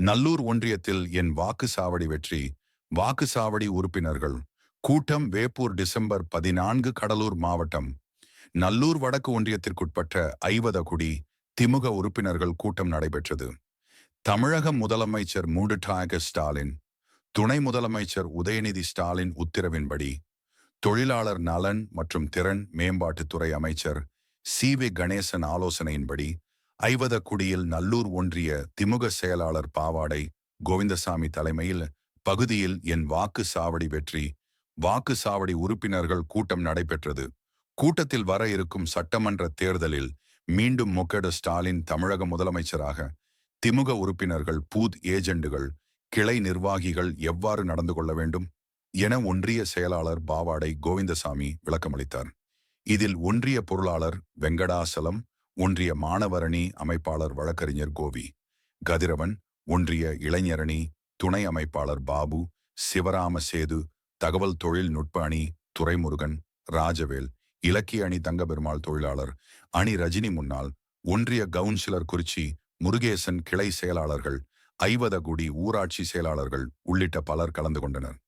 நல்லூர் ஒன்றியத்தில் என் வாக்குச்சாவடி வெற்றி. வாக்குச்சாவடி உறுப்பினர்கள் கூட்டம் வேப்பூர் டிசம்பர் 14 கடலூர் மாவட்டம் நல்லூர் வடக்கு ஒன்றியத்திற்குட்பட்ட ஐவதகுடி திமுக உறுப்பினர்கள் கூட்டம் நடைபெற்றது. தமிழக முதலமைச்சர் மூடுடாக ஸ்டாலின், துணை முதலமைச்சர் உதயநிதி ஸ்டாலின் உத்தரவின்படி தொழிலாளர் நலன் மற்றும் திறன் மேம்பாட்டுத்துறை அமைச்சர் சி.வி. கணேசன் ஆலோசனையின்படி ஐவதக்குடியில் நல்லூர் ஒன்றிய திமுக செயலாளர் பாவாடை கோவிந்தசாமி தலைமையில் பகுதியில் என் வாக்கு சாவடி வெற்றி வாக்குச்சாவடி உறுப்பினர்கள் கூட்டம் நடைபெற்றது. கூட்டத்தில் வர இருக்கும் சட்டமன்ற தேர்தலில் மீண்டும் முகடு ஸ்டாலின் தமிழக முதலமைச்சராக திமுக உறுப்பினர்கள், பூத் ஏஜெண்டுகள், கிளை நிர்வாகிகள் எவ்வாறு நடந்து கொள்ள வேண்டும் என ஒன்றிய செயலாளர் பாவாடை கோவிந்தசாமி விளக்கமளித்தார். இதில் ஒன்றிய பொருளாளர் வெங்கடாசலம், ஒன்றிய மாணவரணி அமைப்பாளர் வழக்கறிஞர் கோவி கதிரவன், ஒன்றிய இளைஞரணி துணை அமைப்பாளர் பாபு, சிவராம சேது, தகவல் தொழில்நுட்ப அணி துரைமுருகன், ராஜவேல், இலக்கிய அணி தங்கபெருமாள், தொழிலாளர் அணி ரஜினி முன்னாள், ஒன்றிய கவுன்சிலர் குறிச்சி முருகேசன், கிளை செயலாளர்கள், ஐவதகுடி ஊராட்சி செயலாளர்கள் உள்ளிட்ட பலர் கலந்து கொண்டனர்.